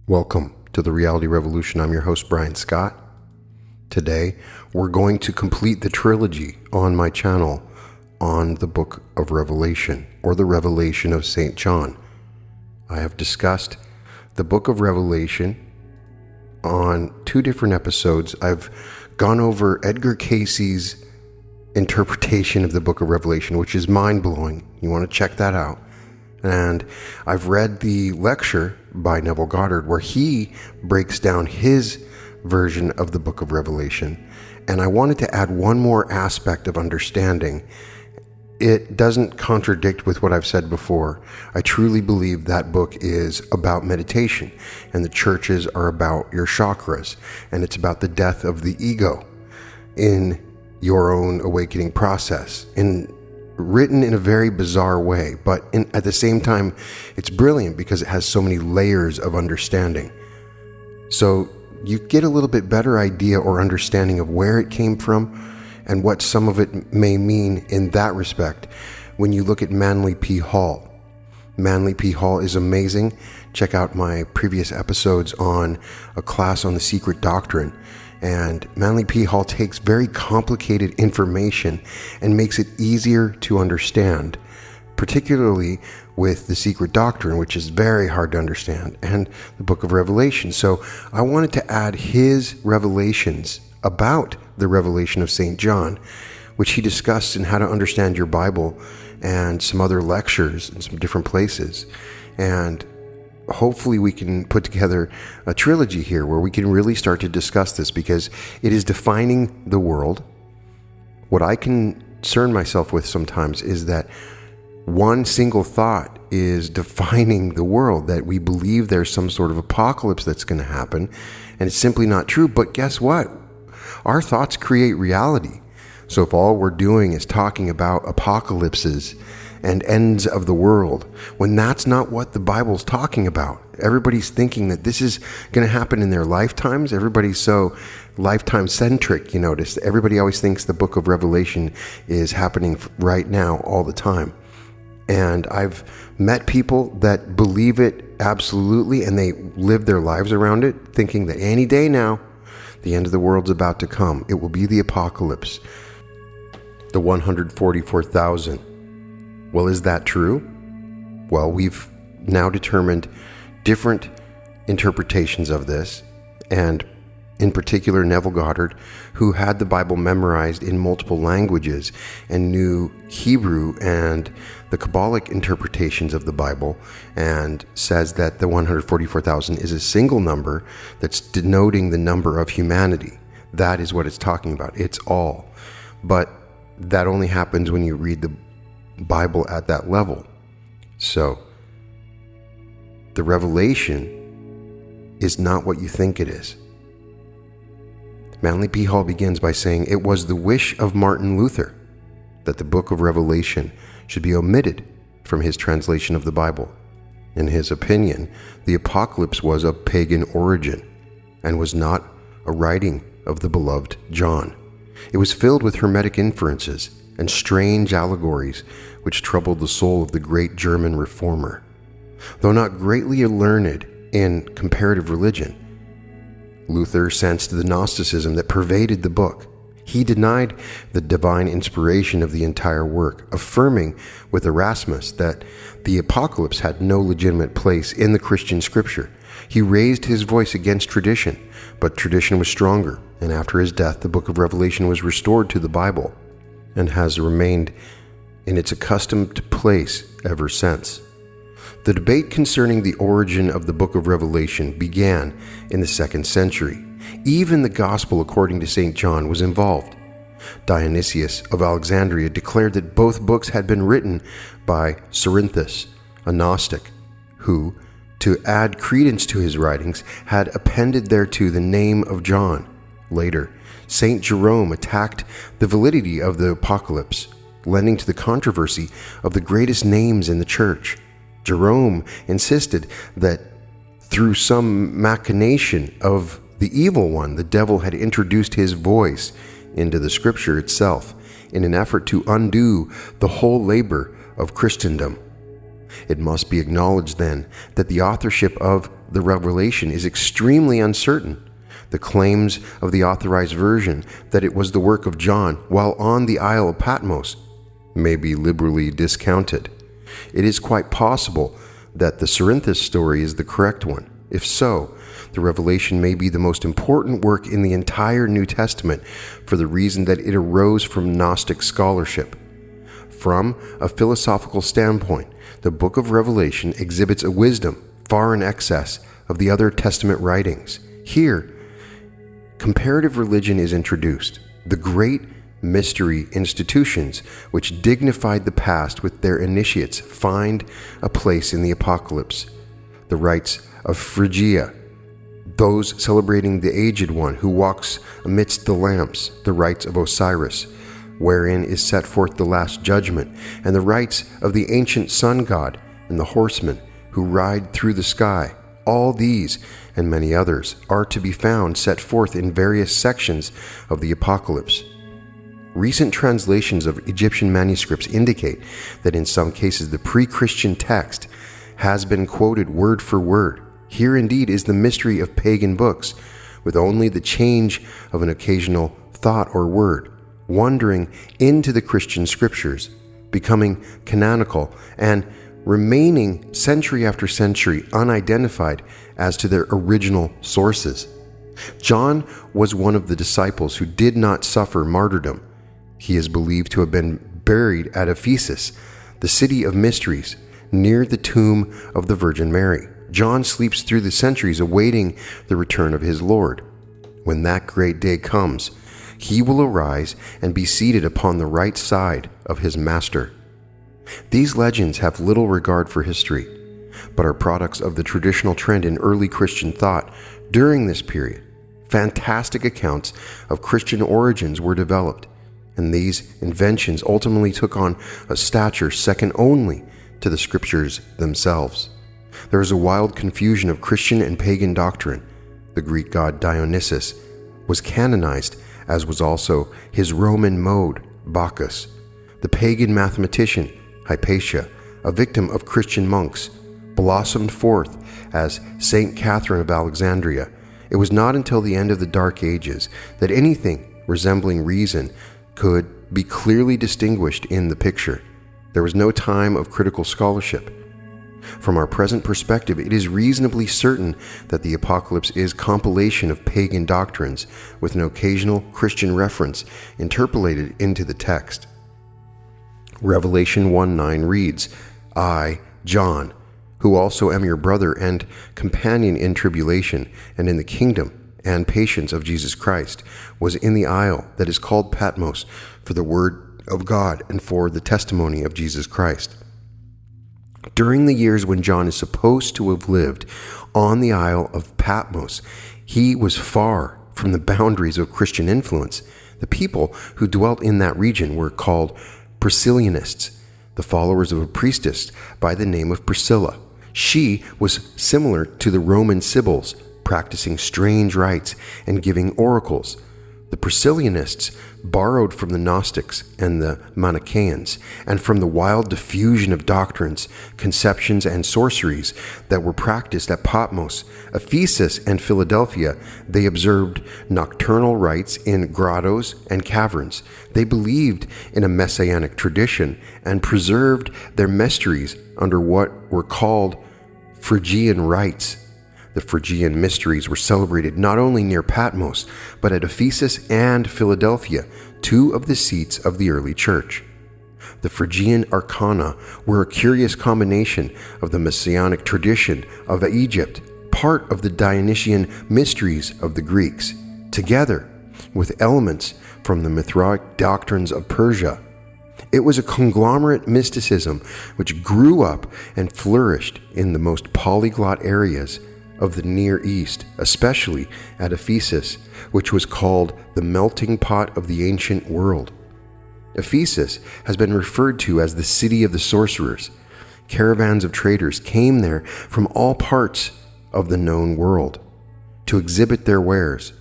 Welcome to the Reality Revolution. I'm your host, Brian Scott. Today, we're going to complete the trilogy on my channel on the Book of Revelation, or the Revelation of St. John. I have discussed the Book of Revelation on 2 different episodes. I've gone over Edgar Cayce's interpretation of the Book of Revelation, which is mind-blowing. You want to check that out. And I've read the lecture by Neville Goddard where he breaks down his version of the Book of Revelation. And I wanted to add one more aspect of understanding. It doesn't contradict with what I've said before. I truly believe that book is about meditation, and the churches are about your chakras, and it's about the death of the ego in your own awakening process. Written in a very bizarre way, but at the same time, it's brilliant because it has so many layers of understanding. So you get a little bit better idea or understanding of where it came from and what some of it may mean in that respect when you look at Manly P. Hall. Manly P. Hall is amazing. Check out my previous episodes on a class on the secret doctrine. And Manly P. Hall takes very complicated information and makes it easier to understand, particularly with the secret doctrine, which is very hard to understand, and the Book of Revelation. So I wanted to add his revelations about the revelation of St. John, which he discussed in How to Understand Your Bible and some other lectures in some different places. And hopefully we can put together a trilogy here where we can really start to discuss this, because it is defining the world. What I concern myself with sometimes is that one single thought is defining the world, that we believe there's some sort of apocalypse that's going to happen, and it's simply not true. But guess what? Our thoughts create reality. So if all we're doing is talking about apocalypses and ends of the world, when that's not what the Bible's talking about. Everybody's thinking that this is going to happen in their lifetimes. Everybody's so lifetime centric, you notice. Everybody always thinks the Book of Revelation is happening right now all the time. And I've met people that believe it absolutely, and they live their lives around it, thinking that any day now, the end of the world's about to come. It will be the apocalypse. The 144,000. Well, is that true? Well, we've now determined different interpretations of this, and in particular Neville Goddard, who had the Bible memorized in multiple languages and knew Hebrew and the Kabbalic interpretations of the Bible, and says that the 144,000 is a single number that's denoting the number of humanity. That is what it's talking about. It's all. But that only happens when you read the Bible at that level. So the revelation is not what you think it is. Manly P. Hall begins by saying it was the wish of Martin Luther that the Book of Revelation should be omitted from his translation of the Bible. In his opinion, the apocalypse was of pagan origin and was not a writing of the beloved John. It was filled with Hermetic inferences and strange allegories which troubled the soul of the great German reformer. Though not greatly learned in comparative religion, Luther sensed the Gnosticism that pervaded the book. He denied the divine inspiration of the entire work, affirming with Erasmus that the apocalypse had no legitimate place in the Christian scripture. He raised his voice against tradition, but tradition was stronger, and after his death, the Book of Revelation was restored to the Bible and has remained in its accustomed place ever since. The debate concerning the origin of the Book of Revelation began in the 2nd century. Even the Gospel according to St. John was involved. Dionysius of Alexandria declared that both books had been written by Cerinthus, a Gnostic, who, to add credence to his writings, had appended thereto the name of John. Later, St. Jerome attacked the validity of the apocalypse, lending to the controversy of the greatest names in the church. Jerome insisted that through some machination of the evil one, the devil had introduced his voice into the scripture itself in an effort to undo the whole labor of Christendom. It must be acknowledged then that the authorship of the revelation is extremely uncertain. The claims of the authorized version that it was the work of John while on the Isle of Patmos may be liberally discounted. It is quite possible that the Cerinthus story is the correct one. If so, the Revelation may be the most important work in the entire New Testament for the reason that it arose from Gnostic scholarship. From a philosophical standpoint, the book of Revelation exhibits a wisdom far in excess of the other Testament writings. Here, comparative religion is introduced, the great mystery institutions which dignified the past with their initiates find a place in the apocalypse. The rites of Phrygia, those celebrating the aged one who walks amidst the lamps, the rites of Osiris, wherein is set forth the last judgment, and the rites of the ancient sun god and the horsemen who ride through the sky. All these and many others are to be found set forth in various sections of the apocalypse. Recent translations of Egyptian manuscripts indicate that in some cases the pre-Christian text has been quoted word for word. Here indeed is the mystery of pagan books, with only the change of an occasional thought or word, wandering into the Christian scriptures, becoming canonical, and remaining century after century unidentified as to their original sources. John was one of the disciples who did not suffer martyrdom. He is believed to have been buried at Ephesus, the city of mysteries, near the tomb of the Virgin Mary. John sleeps through the centuries awaiting the return of his Lord. When that great day comes, he will arise and be seated upon the right side of his Master. These legends have little regard for history, but are products of the traditional trend in early Christian thought during this period. Fantastic accounts of Christian origins were developed, and these inventions ultimately took on a stature second only to the scriptures themselves. There is a wild confusion of Christian and pagan doctrine. The Greek god Dionysius was canonized, as was also his Roman mode, Bacchus. The pagan mathematician Hypatia, a victim of Christian monks, blossomed forth as Saint Catherine of Alexandria. It was not until the end of the Dark Ages that anything resembling reason could be clearly distinguished in the picture. There was no time of critical scholarship. From our present perspective, it is reasonably certain that the apocalypse is compilation of pagan doctrines with an occasional Christian reference interpolated into the text. Revelation 1:9 reads, I, John, who also am your brother and companion in tribulation and in the kingdom and patience of Jesus Christ, was in the isle that is called Patmos for the word of God and for the testimony of Jesus Christ. During the years when John is supposed to have lived on the Isle of Patmos, he was far from the boundaries of Christian influence. The people who dwelt in that region were called Priscillianists, the followers of a priestess by the name of Priscilla. She was similar to the Roman Sibyls, practicing strange rites and giving oracles. The Priscillianists borrowed from the Gnostics and the Manichaeans, and from the wild diffusion of doctrines, conceptions, and sorceries that were practiced at Patmos, Ephesus, and Philadelphia. They observed nocturnal rites in grottos and caverns. They believed in a messianic tradition and preserved their mysteries under what were called Phrygian rites. The Phrygian mysteries were celebrated not only near Patmos, but at Ephesus and Philadelphia, two of the seats of the early church. The Phrygian arcana were a curious combination of the messianic tradition of Egypt, part of the Dionysian mysteries of the Greeks, together with elements from the Mithraistic doctrines of Persia. It was a conglomerate mysticism which grew up and flourished in the most polyglot areas of the Near East, especially at Ephesus, which was called the melting pot of the ancient world. Ephesus has been referred to as the city of the sorcerers. Caravans of traders came there from all parts of the known world to exhibit their wares.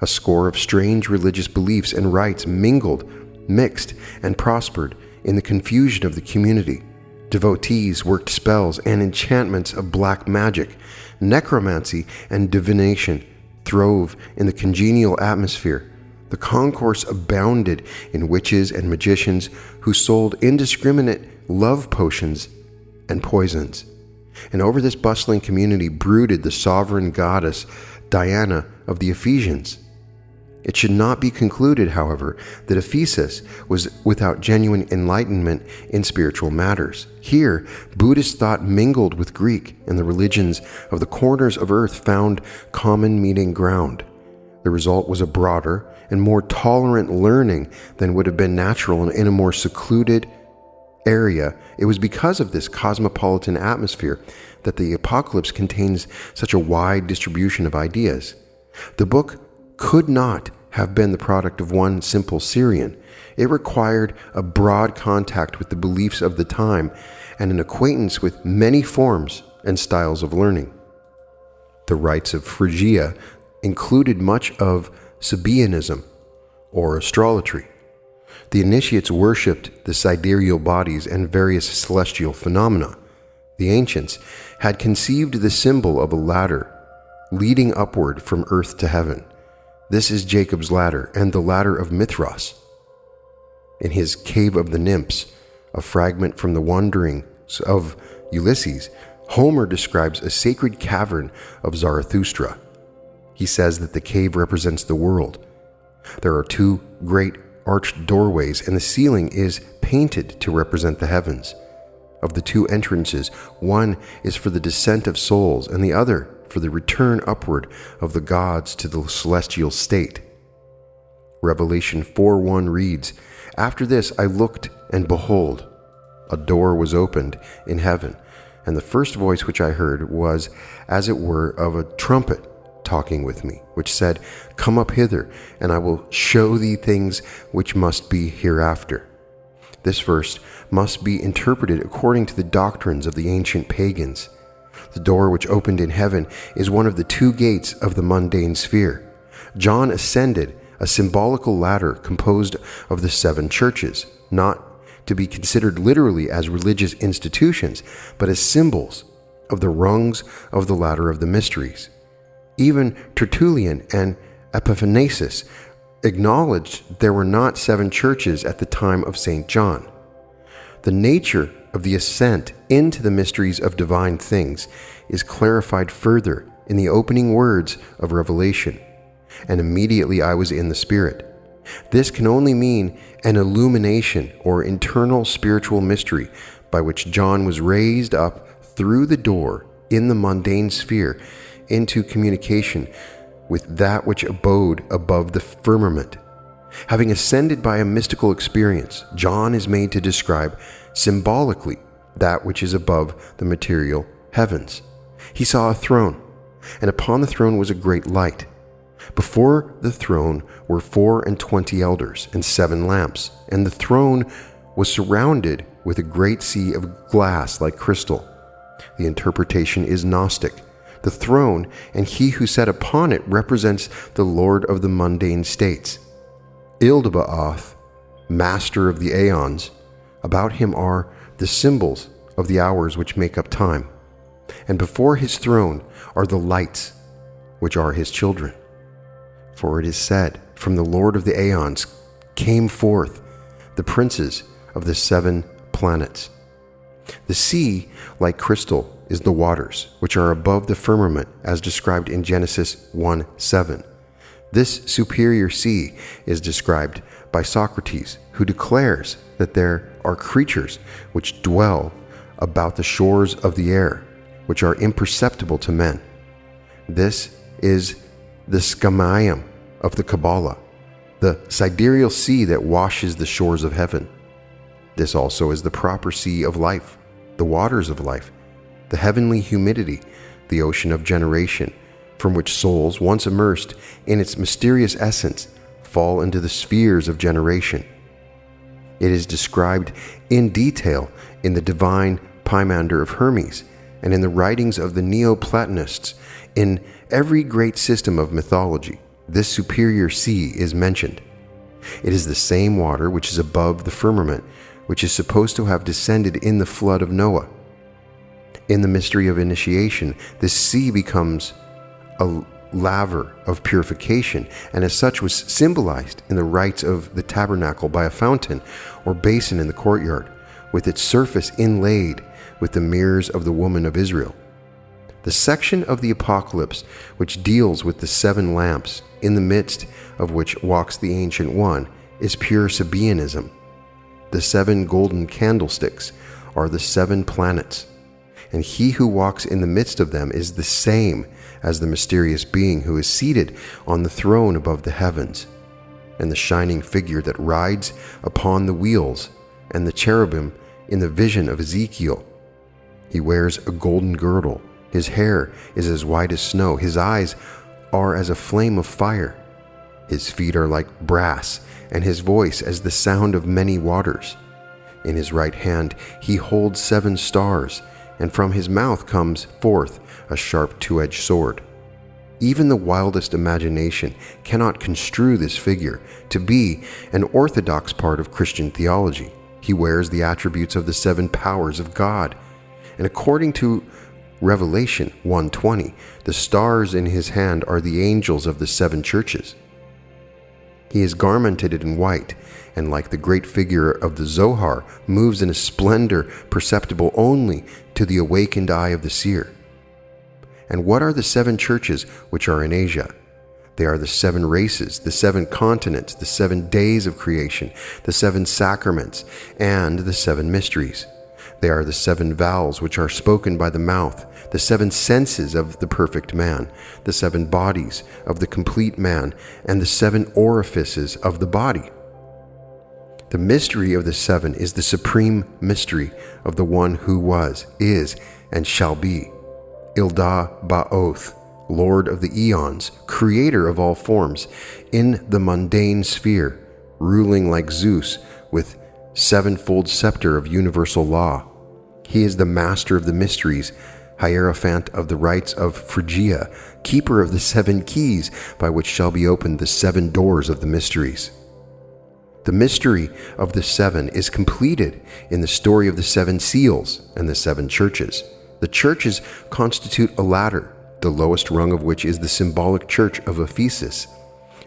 A score of strange religious beliefs and rites mingled, mixed, and prospered in the confusion of the community. Devotees worked spells and enchantments of black magic. Necromancy and divination throve in the congenial atmosphere. The concourse abounded in witches and magicians who sold indiscriminate love potions and poisons. And over this bustling community brooded the sovereign goddess Diana of the Ephesians. It should not be concluded, however, that Ephesus was without genuine enlightenment in spiritual matters. Here, Buddhist thought mingled with Greek, and the religions of the corners of earth found common meeting ground. The result was a broader and more tolerant learning than would have been natural in a more secluded area. It was because of this cosmopolitan atmosphere that the Apocalypse contains such a wide distribution of ideas. The book could not have been the product of one simple Syrian. It required a broad contact with the beliefs of the time and an acquaintance with many forms and styles of learning. The rites of Phrygia included much of Sabaeanism, or astrology. The initiates worshipped the sidereal bodies and various celestial phenomena. The ancients had conceived the symbol of a ladder leading upward from earth to heaven. This is Jacob's ladder and the ladder of Mithras. In his Cave of the Nymphs, a fragment from the Wanderings of Ulysses, Homer describes a sacred cavern of Zarathustra. He says that the cave represents the world. There are two great arched doorways, and the ceiling is painted to represent the heavens. Of the two entrances, one is for the descent of souls, and the other for the return upward of the gods to the celestial state. Revelation 4:1 reads, "After this I looked, and behold, a door was opened in heaven, and the first voice which I heard was as it were of a trumpet talking with me, which said, Come up hither, and I will show thee things which must be hereafter." This verse must be interpreted according to the doctrines of the ancient pagans. The door which opened in heaven is one of the two gates of the mundane sphere. John ascended a symbolical ladder composed of the seven churches, not to be considered literally as religious institutions, but as symbols of the rungs of the ladder of the mysteries. Even Tertullian and Epiphanius acknowledged there were not seven churches at the time of St. John. The nature of the ascent into the mysteries of divine things is clarified further in the opening words of Revelation, "And immediately I was in the Spirit." This can only mean an illumination or internal spiritual mystery by which John was raised up through the door in the mundane sphere into communication with that which abode above the firmament. Having ascended by a mystical experience, John is made to describe symbolically that which is above the material heavens. He saw a throne, and upon the throne was a great light. Before the throne were 24 elders and 7 lamps, and the throne was surrounded with a great sea of glass like crystal. The interpretation is Gnostic. The throne and he who sat upon it represents the Lord of the mundane states. Ildebaoth, master of the aeons, about him are the symbols of the hours which make up time. And before his throne are the lights, which are his children. For it is said, from the Lord of the aeons came forth the princes of the 7 planets. The sea, like crystal, is the waters, which are above the firmament, as described in Genesis 1:7. This superior sea is described by Socrates, who declares that there are creatures which dwell about the shores of the air, which are imperceptible to men. This is the Scamayim of the Kabbalah, the sidereal sea that washes the shores of heaven. This also is the proper sea of life, the waters of life, the heavenly humidity, the ocean of generation, from which souls, once immersed in its mysterious essence, fall into the spheres of generation. It is described in detail in the divine Pymander of Hermes and in the writings of the Neoplatonists. In every great system of mythology, this superior sea is mentioned. It is the same water which is above the firmament, which is supposed to have descended in the flood of Noah. In the mystery of initiation, the sea becomes a laver of purification, and as such was symbolized in the rites of the tabernacle by a fountain or basin in the courtyard, with its surface inlaid with the mirrors of the woman of Israel. The section of the Apocalypse which deals with the 7 lamps, in the midst of which walks the Ancient One, is pure Sabaeanism. The 7 golden candlesticks are the 7 planets, and he who walks in the midst of them is the same as the mysterious being who is seated on the throne above the heavens, and the shining figure that rides upon the wheels, and the cherubim in the vision of Ezekiel. He wears a golden girdle, his hair is as white as snow, his eyes are as a flame of fire, his feet are like brass, and his voice as the sound of many waters. In his right hand he holds 7 stars, and from his mouth comes forth a sharp 2-edged sword. Even the wildest imagination cannot construe this figure to be an orthodox part of Christian theology. He wears the attributes of the 7 powers of God, and according to Revelation 1:20, the stars in his hand are the angels of the 7 churches. He is garmented in white, and like the great figure of the Zohar, moves in a splendor perceptible only to the awakened eye of the seer. And what are the 7 churches which are in Asia? They are the 7 races, the 7 continents, the 7 days of creation, the 7 sacraments, and the 7 mysteries. They are the 7 vowels which are spoken by the mouth, the 7 senses of the perfect man, the 7 bodies of the complete man, and the 7 orifices of the body. The mystery of the 7 is the supreme mystery of the one who was, is, and shall be. Ilda Ba'oth, Lord of the eons, creator of all forms, in the mundane sphere, ruling like Zeus with 7-fold scepter of universal law. He is the master of the mysteries, hierophant of the rites of Phrygia, keeper of the 7 keys by which shall be opened the 7 doors of the mysteries. The mystery of the 7 is completed in the story of the 7 seals and the 7 churches. The churches constitute a ladder, the lowest rung of which is the symbolic church of Ephesus.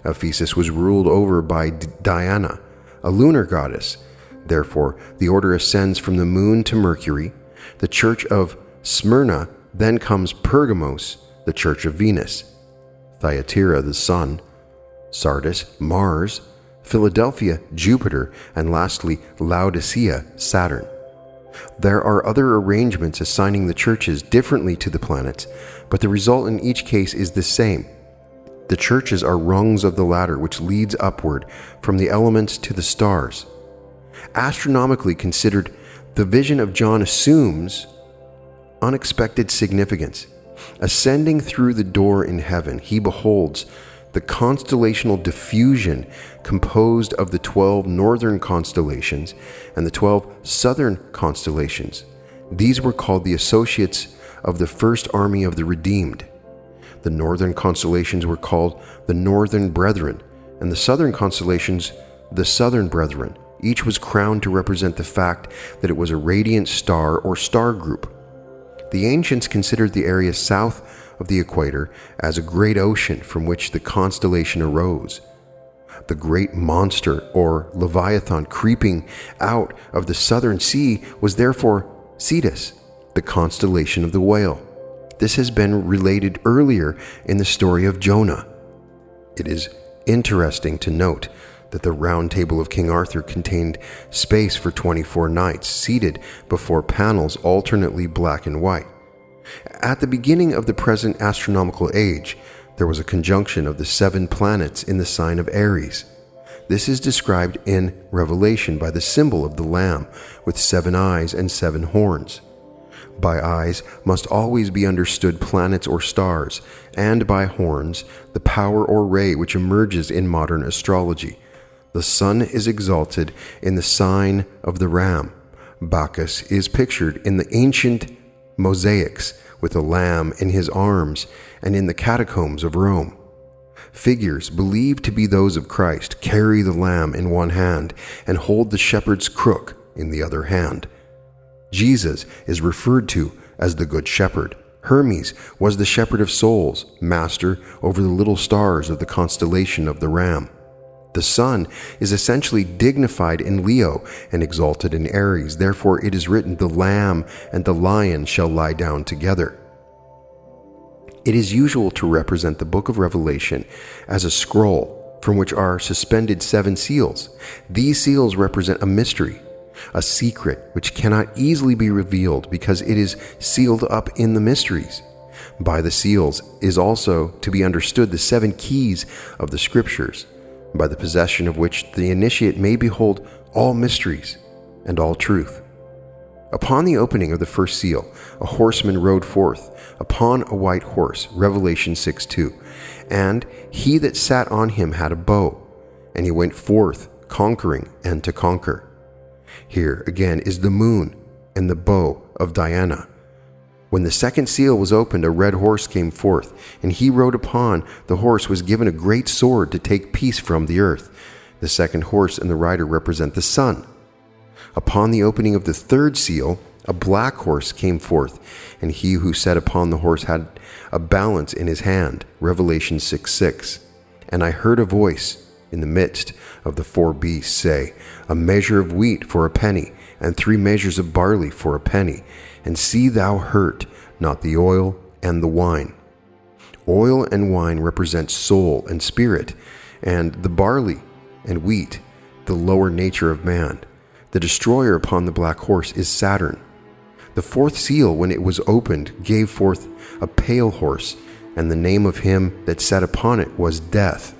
Ephesus was ruled over by Diana, a lunar goddess. Therefore, the order ascends from the moon to Mercury. The church of Smyrna, then comes Pergamos, the church of Venus, Thyatira, the sun, Sardis, Mars, Philadelphia, Jupiter, and lastly, Laodicea, Saturn. There are other arrangements assigning the churches differently to the planets, but the result in each case is the same. The churches are rungs of the ladder which leads upward from the elements to the stars. Astronomically considered, the vision of John assumes unexpected significance. Ascending through the door in heaven, he beholds the constellational diffusion composed of the 12 northern constellations and the 12 southern constellations. These were called the associates of the first army of the redeemed. The northern constellations were called the northern brethren, and the southern constellations the southern brethren. Each was crowned to represent the fact that it was a radiant star or star group. The ancients considered the area south of the equator as a great ocean from which the constellation arose. The great monster or Leviathan creeping out of the southern sea was therefore Cetus, the constellation of the whale. This has been related earlier in the story of Jonah. It is interesting to note that the round table of King Arthur contained space for 24 knights seated before panels alternately black and white. At the beginning of the present astronomical age, there was a conjunction of the 7 planets in the sign of Aries. This is described in Revelation by the symbol of the Lamb with 7 eyes and 7 horns. By eyes must always be understood planets or stars, and by horns the power or ray which emerges in modern astrology. The sun is exalted in the sign of the ram. Bacchus is pictured in the ancient mosaics with a lamb in his arms and in the catacombs of Rome. Figures believed to be those of Christ carry the lamb in one hand and hold the shepherd's crook in the other hand. Jesus is referred to as the Good Shepherd. Hermes was the shepherd of souls, master over the little stars of the constellation of the Ram. The sun is essentially dignified in Leo and exalted in Aries. Therefore it is written, "The lamb and the lion shall lie down together." It is usual to represent the book of Revelation as a scroll from which are suspended 7 seals. These seals represent a mystery, a secret which cannot easily be revealed because it is sealed up in the mysteries. By the seals is also to be understood the 7 keys of the Scriptures, by the possession of which the initiate may behold all mysteries and all truth. Upon the opening of the first seal, a horseman rode forth upon a white horse, Revelation 6:2, and he that sat on him had a bow, and he went forth conquering and to conquer. Here again is the moon and the bow of Diana. When the second seal was opened, a red horse came forth, and he rode upon the horse was given a great sword to take peace from the earth. The second horse and the rider represent the sun. Upon the opening of the third seal, a black horse came forth, and he who sat upon the horse had a balance in his hand, Revelation 6:6. And I heard a voice in the midst of the 4 beasts say, "A measure of wheat for a penny, and 3 measures of barley for a penny, and see thou hurt not the oil and the wine." Oil and wine represent soul and spirit, and the barley and wheat, the lower nature of man. The destroyer upon the black horse is Saturn. The 4th seal, when it was opened, gave forth a pale horse, and the name of him that sat upon it was Death,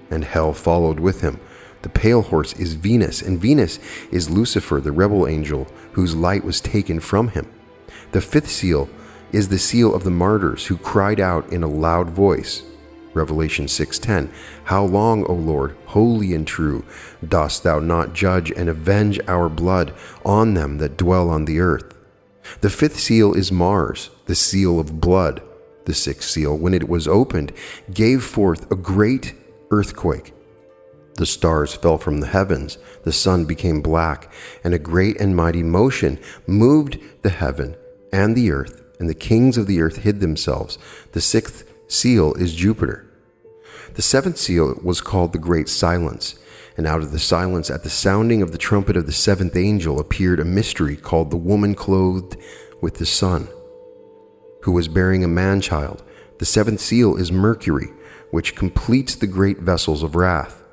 and hell followed with him. The pale horse is Venus, and Venus is Lucifer, the rebel angel, whose light was taken from him. The 5th seal is the seal of the martyrs who cried out in a loud voice, Revelation 6:10, "How long, O Lord, holy and true, dost thou not judge and avenge our blood on them that dwell on the earth?" The 5th seal is Mars, the seal of blood. The 6th seal, when it was opened, gave forth a great earthquake. The stars fell from the heavens, the sun became black, and a great and mighty motion moved the heaven and the earth, and the kings of the earth hid themselves. The 6th seal is Jupiter. The 7th seal was called the Great Silence, and out of the silence at the sounding of the trumpet of the 7th angel appeared a mystery called the woman clothed with the sun, who was bearing a man-child. The 7th seal is Mercury, which completes the great vessels of wrath.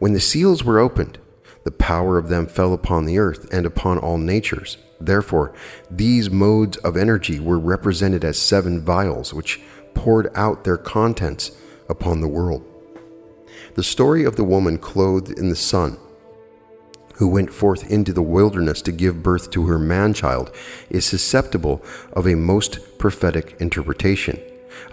When the seals were opened, the power of them fell upon the earth and upon all natures. Therefore, these modes of energy were represented as 7 vials, which poured out their contents upon the world. The story of the woman clothed in the sun, who went forth into the wilderness to give birth to her man-child, is susceptible of a most prophetic interpretation.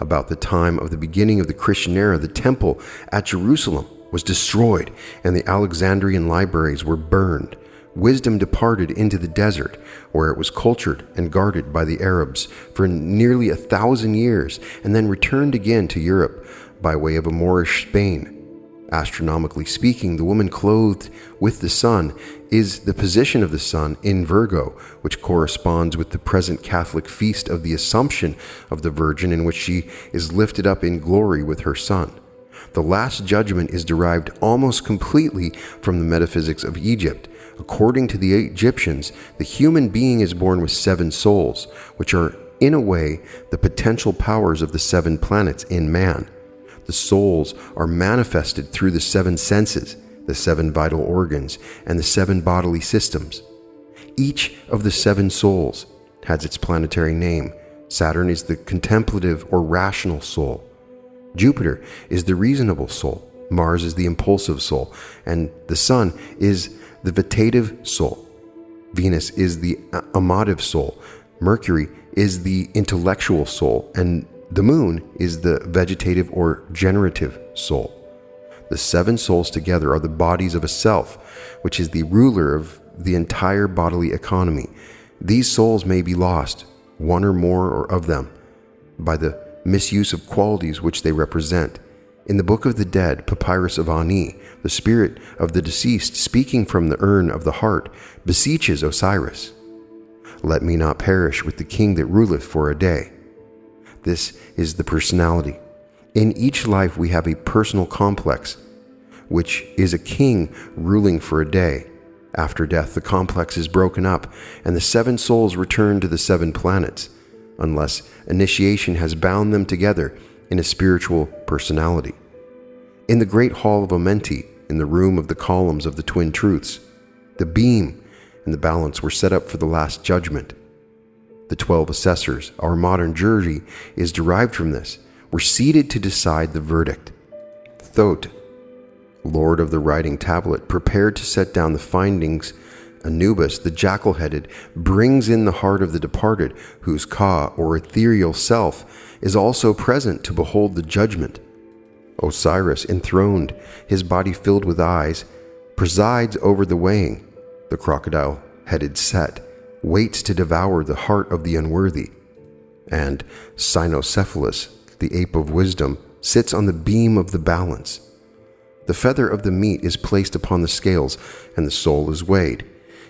About the time of the beginning of the Christian era, the temple at Jerusalem was destroyed, and the Alexandrian libraries were burned. Wisdom departed into the desert, where it was cultured and guarded by the Arabs for nearly 1,000 years, and then returned again to Europe by way of a Moorish Spain. Astronomically speaking, the woman clothed with the sun is the position of the sun in Virgo, which corresponds with the present Catholic feast of the Assumption of the Virgin, in which she is lifted up in glory with her son. The Last Judgment is derived almost completely from the metaphysics of Egypt. According to the Egyptians, the human being is born with 7 souls, which are, in a way, the potential powers of the 7 planets in man. The souls are manifested through the 7 senses, the 7 vital organs, and the 7 bodily systems. Each of the 7 souls has its planetary name. Saturn is the contemplative or rational soul. Jupiter is the reasonable soul. Mars is the impulsive soul. And the Sun is the vegetative soul. Venus is the emotive soul. Mercury is the intellectual soul. And the Moon is the vegetative or generative soul. The 7 souls together are the bodies of a self, which is the ruler of the entire bodily economy. These souls may be lost, one or more of them, by the misuse of qualities which they represent. In the Book of the Dead, Papyrus of Ani, the spirit of the deceased, speaking from the urn of the heart, beseeches Osiris, "Let me not perish with the king that ruleth for a day." This is the personality. In each life we have a personal complex, which is a king ruling for a day. After death, the complex is broken up, and the 7 souls return to the 7 planets, unless initiation has bound them together in a spiritual personality. In the great hall of Amenti, in the room of the columns of the twin truths, the beam and the balance were set up for the last judgment. The 12 assessors, our modern jury is derived from this, were seated to decide the verdict. Thoth, lord of the writing tablet, prepared to set down the findings. Anubis, the jackal-headed, brings in the heart of the departed, whose Ka, or ethereal self, is also present to behold the judgment. Osiris, enthroned, his body filled with eyes, presides over the weighing. The crocodile-headed Set waits to devour the heart of the unworthy. And Cynocephalus, the ape of wisdom, sits on the beam of the balance. The feather of the meat is placed upon the scales, and the soul is weighed.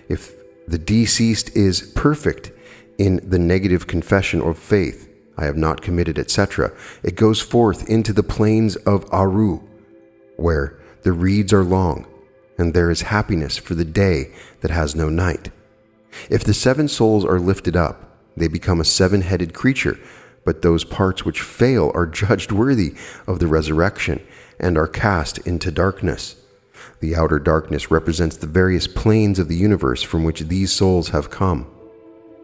If the deceased is perfect in the negative confession of faith, "I have not committed," etc., it goes forth into the plains of Aru, where the reeds are long, and there is happiness for the day that has no night. If the 7 souls are lifted up, they become a 7-headed creature, but those parts which fail are judged worthy of the resurrection and are cast into darkness. The outer darkness represents the various planes of the universe from which these souls have come.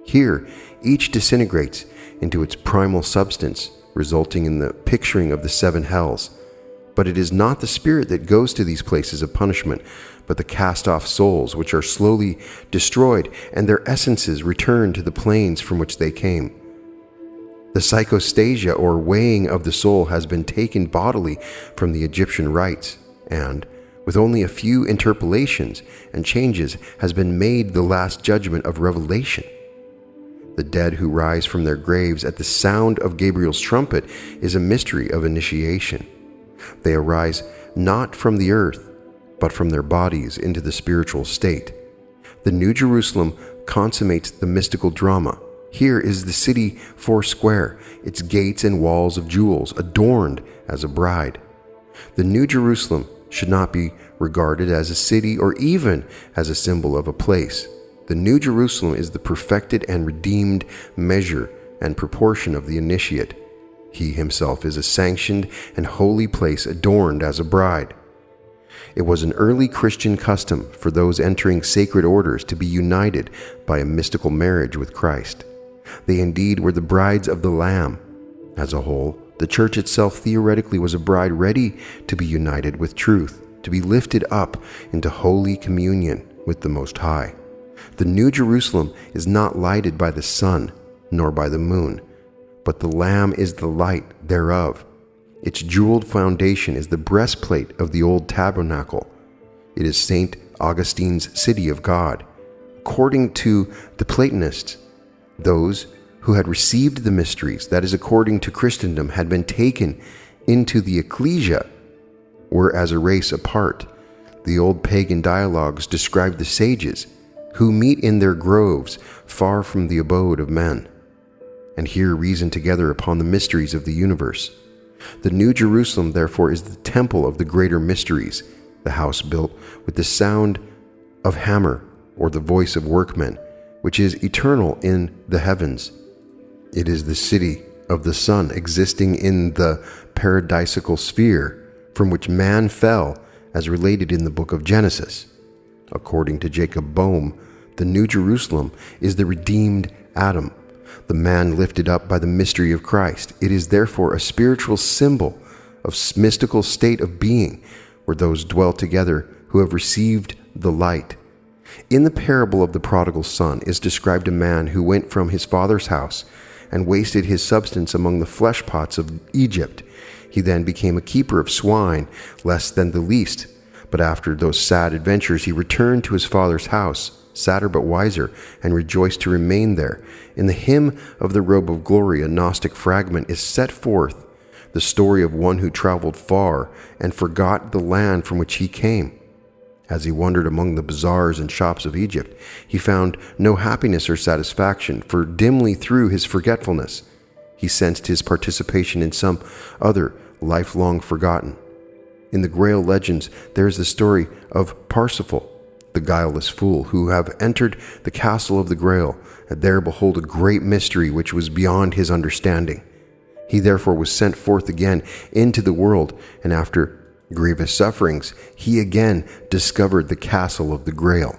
Here, each disintegrates into its primal substance, resulting in the picturing of the 7 hells. But it is not the spirit that goes to these places of punishment, but the cast-off souls, which are slowly destroyed, and their essences return to the planes from which they came. The psychostasia, or weighing of the soul, has been taken bodily from the Egyptian rites, and, with only a few interpolations and changes, has been made the last judgment of revelation. The dead who rise from their graves at the sound of Gabriel's trumpet is a mystery of initiation. They arise not from the earth, but from their bodies into the spiritual state. The New Jerusalem consummates the mystical drama. Here is the city foursquare, its gates and walls of jewels, adorned as a bride. The New Jerusalem should not be regarded as a city or even as a symbol of a place. The New Jerusalem is the perfected and redeemed measure and proportion of the initiate. He himself is a sanctioned and holy place adorned as a bride. It was an early Christian custom for those entering sacred orders to be united by a mystical marriage with Christ. They indeed were the brides of the Lamb. As a whole, the church itself theoretically was a bride ready to be united with truth, to be lifted up into holy communion with the Most High. The New Jerusalem is not lighted by the sun nor by the moon, but the Lamb is the light thereof. Its jeweled foundation is the breastplate of the old tabernacle. It is St. Augustine's city of God. According to the Platonists, those who had received the mysteries, that is, according to Christendom, had been taken into the ecclesia, were as a race apart. The old pagan dialogues describe the sages, who meet in their groves far from the abode of men, and here reason together upon the mysteries of the universe. The New Jerusalem, therefore, is the temple of the greater mysteries, the house built with the sound of hammer or the voice of workmen, which is eternal in the heavens. It is the city of the sun, existing in the paradisical sphere from which man fell, as related in the book of Genesis. According to Jacob Boehme, the New Jerusalem is the redeemed Adam, the man lifted up by the mystery of Christ. It is therefore a spiritual symbol of mystical state of being, where those dwell together who have received the light. In the parable of the prodigal son is described a man who went from his father's house and wasted his substance among the flesh pots of Egypt. He then became a keeper of swine, less than the least. But after those sad adventures, he returned to his father's house, sadder but wiser, and rejoiced to remain there. In the hymn of the robe of glory, a Gnostic fragment is set forth the story of one who traveled far and forgot the land from which he came. As he wandered among the bazaars and shops of Egypt, he found no happiness or satisfaction, for dimly through his forgetfulness, he sensed his participation in some other life long forgotten. In the Grail legends, there is the story of Parsifal, the guileless fool, who have entered the castle of the Grail, and there behold a great mystery which was beyond his understanding. He therefore was sent forth again into the world, and after grievous sufferings, he again discovered the castle of the Grail.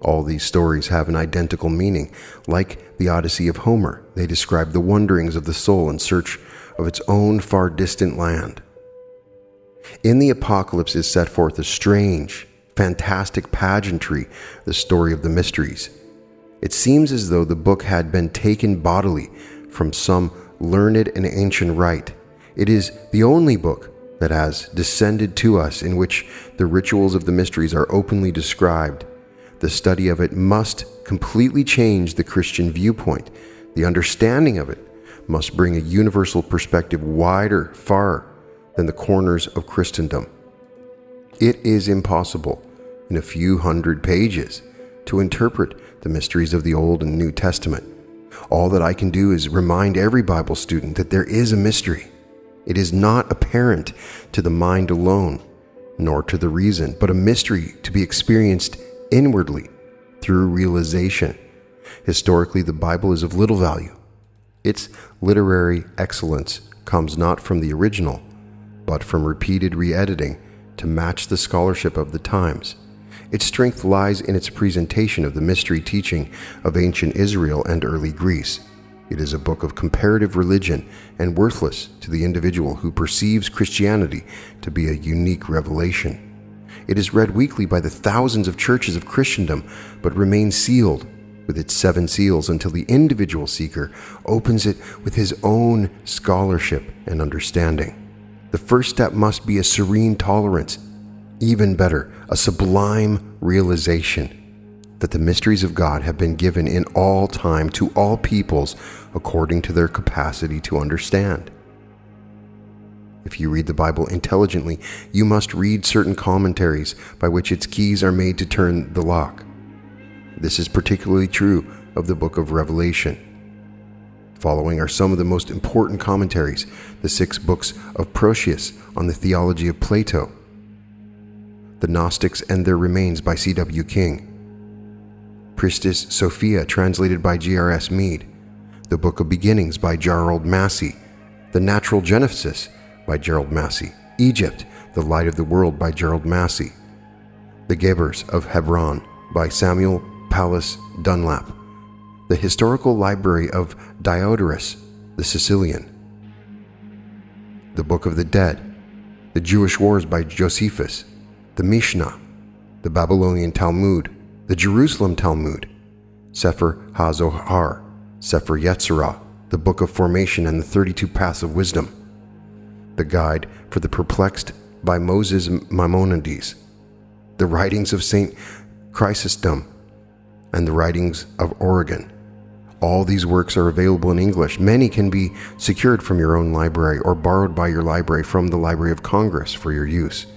All these stories have an identical meaning. Like the Odyssey of Homer, they describe the wanderings of the soul in search of its own far distant land. In the Apocalypse is set forth a strange, fantastic pageantry, the story of the mysteries. It seems as though the book had been taken bodily from some learned and ancient rite. It is the only book that has descended to us in which the rituals of the mysteries are openly described. The study of it must completely change the Christian viewpoint. The understanding of it must bring a universal perspective wider far than the corners of Christendom. It is impossible in a few hundred pages to interpret the mysteries of the Old and New Testament. All that I can do is remind every Bible student that there is a mystery. It is not apparent to the mind alone, nor to the reason, but a mystery to be experienced inwardly through realization. Historically, the Bible is of little value. Its literary excellence comes not from the original, but from repeated re-editing to match the scholarship of the times. Its strength lies in its presentation of the mystery teaching of ancient Israel and early Greece. It is a book of comparative religion and worthless to the individual who perceives Christianity to be a unique revelation. It is read weekly by the thousands of churches of Christendom, but remains sealed with its 7 seals until the individual seeker opens it with his own scholarship and understanding. The first step must be a serene tolerance, even better, a sublime realization that the mysteries of God have been given in all time to all peoples according to their capacity to understand. If you read the Bible intelligently, you must read certain commentaries by which its keys are made to turn the lock. This is particularly true of the book of Revelation. Following are some of the most important commentaries: the 6 books of Protius on the theology of Plato, the Gnostics and Their Remains by C.W. King, Pristis Sophia translated by G.R.S. Mead, the Book of Beginnings by Gerald Massey, the Natural Genesis by Gerald Massey, Egypt, the Light of the World by Gerald Massey, the Gebers of Hebron by Samuel Pallas Dunlap, the Historical Library of Diodorus the Sicilian, the Book of the Dead, the Jewish Wars by Josephus, the Mishnah, the Babylonian Talmud, the Jerusalem Talmud, Sefer HaZohar, Sefer Yetzirah, the Book of Formation and the 32 Paths of Wisdom, the Guide for the Perplexed by Moses Maimonides, the Writings of St. Chrysostom, and the Writings of Origen. All these works are available in English. Many can be secured from your own library or borrowed by your library from the Library of Congress for your use.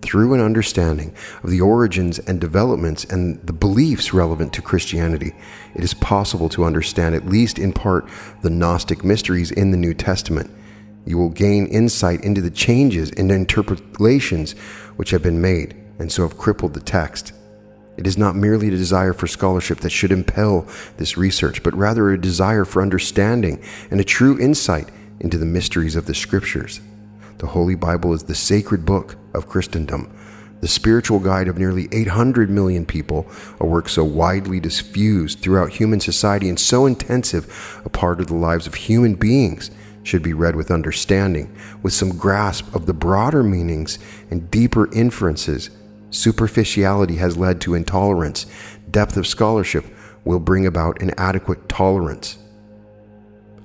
Through an understanding of the origins and developments and the beliefs relevant to Christianity, it is possible to understand, at least in part, the Gnostic mysteries in the New Testament. You will gain insight into the changes and interpolations which have been made, and so have crippled the text. It is not merely a desire for scholarship that should impel this research, but rather a desire for understanding and a true insight into the mysteries of the Scriptures. The Holy Bible is the sacred book of Christendom, the spiritual guide of nearly 800 million people, a work so widely diffused throughout human society and so intensive a part of the lives of human beings, should be read with understanding, with some grasp of the broader meanings and deeper inferences. Superficiality has led to intolerance. Depth of scholarship will bring about an adequate tolerance.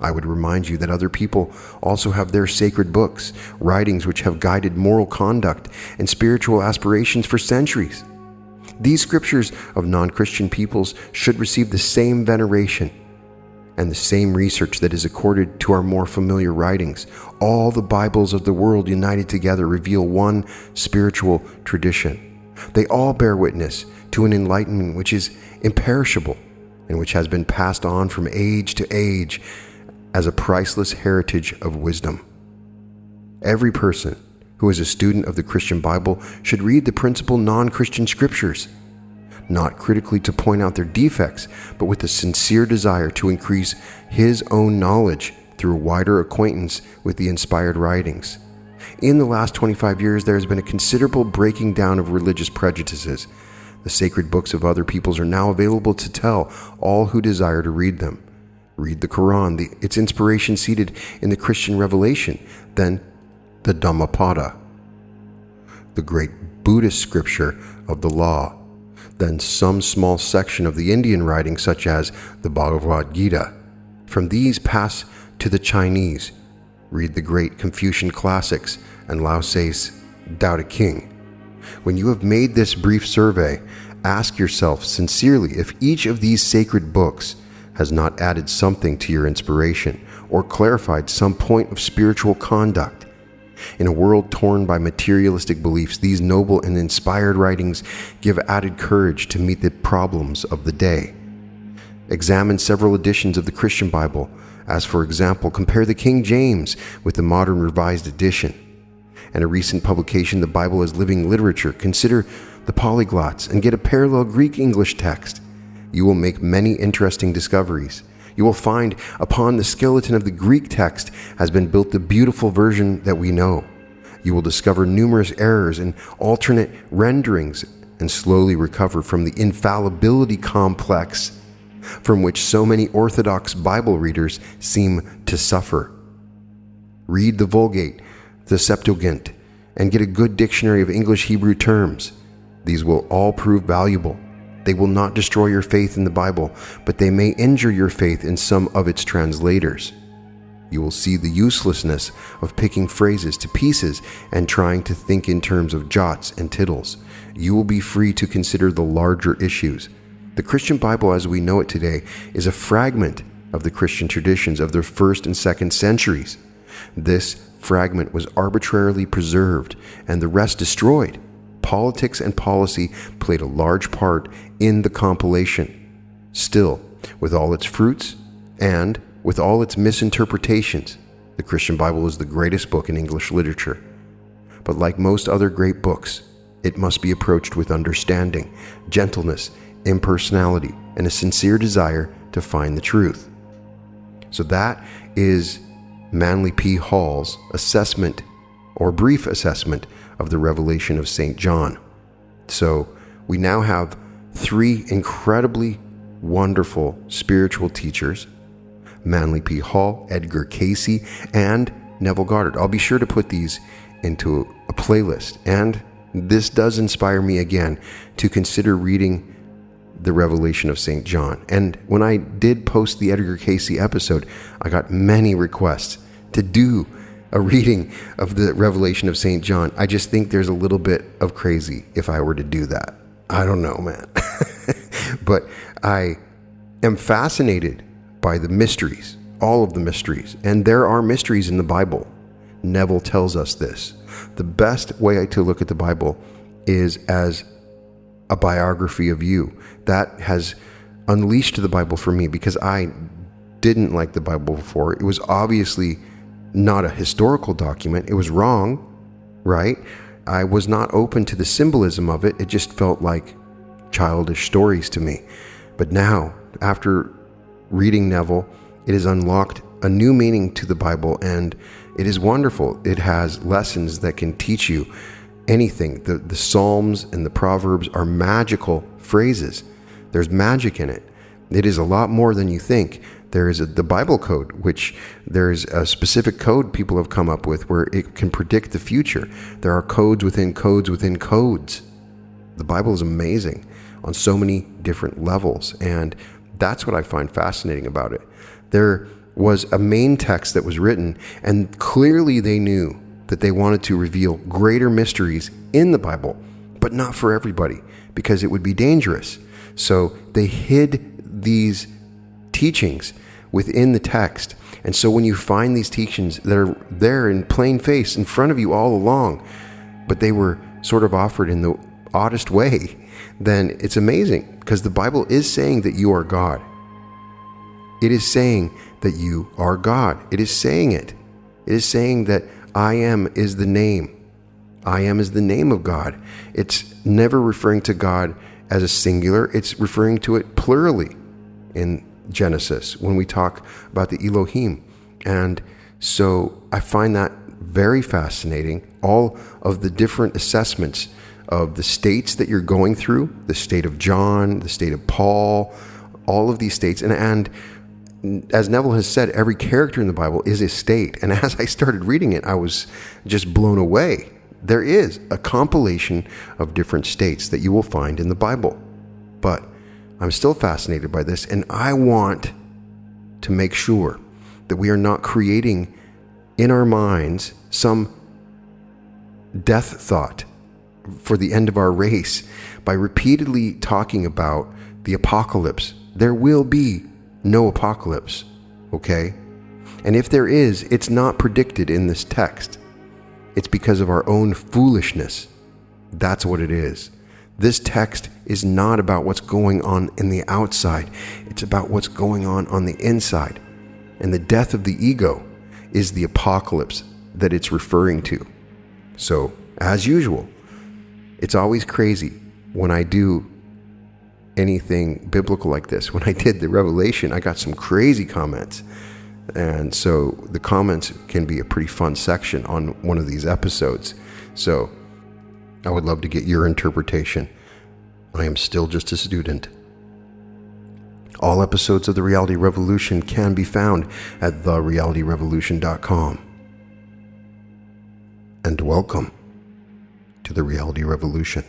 I would remind you that other people also have their sacred books, writings which have guided moral conduct and spiritual aspirations for centuries. These scriptures of non-Christian peoples should receive the same veneration. and the same research that is accorded to our more familiar writings. All the Bibles of the world united together reveal one spiritual tradition. They all bear witness to an enlightenment which is imperishable and which has been passed on from age to age as a priceless heritage of wisdom. Every person who is a student of the Christian Bible should read the principal non-Christian scriptures, not critically to point out their defects, but with a sincere desire to increase his own knowledge through a wider acquaintance with the inspired writings. In the last 25 years, there has been a considerable breaking down of religious prejudices. The sacred books of other peoples are now available to tell all who desire to read them. Read the Quran, its inspiration seated in the Christian revelation, then the Dhammapada, the great Buddhist scripture of the law, then some small section of the Indian writings such as the Bhagavad Gita. From these pass to the Chinese. Read the great Confucian classics and Lao Tse's Tao Te Ching. When you have made this brief survey, ask yourself sincerely if each of these sacred books has not added something to your inspiration or clarified some point of spiritual conduct. In a world torn by materialistic beliefs, these noble and inspired writings give added courage to meet the problems of the day. Examine several editions of the Christian Bible, as for example, compare the King James with the modern Revised Edition. And a recent publication, The Bible as Living Literature. Consider the polyglots and get a parallel Greek-English text. You will make many interesting discoveries. You will find upon the skeleton of the Greek text has been built the beautiful version that we know. You will discover numerous errors and alternate renderings and slowly recover from the infallibility complex from which so many Orthodox Bible readers seem to suffer. Read the Vulgate, the Septuagint, and get a good dictionary of English-Hebrew terms. These will all prove valuable. They will not destroy your faith in the Bible, but they may injure your faith in some of its translators. You will see the uselessness of picking phrases to pieces and trying to think in terms of jots and tittles. You will be free to consider the larger issues. The Christian Bible as we know it today is a fragment of the Christian traditions of the 1st and 2nd centuries. This fragment was arbitrarily preserved and the rest destroyed. Politics and policy played a large part in the compilation. Still, with all its fruits and with all its misinterpretations, the Christian Bible is the greatest book in English literature. But like most other great books, it must be approached with understanding, gentleness, impersonality, and a sincere desire to find the truth. So that is Manly P. Hall's assessment or brief assessment of the revelation of St. John. So we now have 3 incredibly wonderful spiritual teachers, Manly P. Hall, Edgar Cayce, and Neville Goddard. I'll be sure to put these into a playlist, and this does inspire me again to consider reading the revelation of St. John. And when I did post the Edgar Cayce episode, I got many requests to do a reading of the revelation of St. John. I just think there's a little bit of crazy if I were to do that. I don't know, man. But I am fascinated by the mysteries, all of the mysteries. And there are mysteries in the Bible. Neville tells us this. The best way to look at the Bible is as a biography of you. That has unleashed the Bible for me because I didn't like the Bible before. It was obviously not a historical document. It was wrong, right? I was not open to the symbolism of it. It just felt like childish stories to me. But now, after reading Neville, it has unlocked a new meaning to the Bible, and it is wonderful. It has lessons that can teach you anything. The Psalms and the Proverbs are magical phrases. There's magic in it. It is a lot more than you think. There is the Bible code, which there's a specific code people have come up with where it can predict the future. There are codes within codes within codes. The Bible is amazing on so many different levels, and that's what I find fascinating about it. There was a main text that was written, and clearly they knew that they wanted to reveal greater mysteries in the Bible, but not for everybody, because it would be dangerous. So they hid these teachings within the text. And so when you find these teachings that are there in plain face in front of you all along, but they were sort of offered in the oddest way, then it's amazing, because the Bible is saying that you are God. It is saying that you are God. It is saying it. It is saying that I am is the name. I am is the name of God. It's never referring to God as a singular. It's referring to it plurally in Genesis when we talk about the Elohim. And so I find that very fascinating. All of the different assessments of the states that you're going through, the state of John, the state of Paul, all of these states. And as Neville has said, every character in the Bible is a state. And as I started reading it, I was just blown away. There is a compilation of different states that you will find in the Bible. But I'm still fascinated by this, and I want to make sure that we are not creating in our minds some death thought for the end of our race by repeatedly talking about the apocalypse. There will be no apocalypse, okay? And if there is, it's not predicted in this text. It's because of our own foolishness. That's what it is. This text is not about what's going on in the outside. It's about what's going on the inside. And the death of the ego is the apocalypse that it's referring to. So, as usual, it's always crazy when I do anything biblical like this. When I did the Revelation, I got some crazy comments. And so the comments can be a pretty fun section on one of these episodes. So I would love to get your interpretation. I am still just a student. All episodes of The Reality Revolution can be found at therealityrevolution.com. And welcome to The Reality Revolution.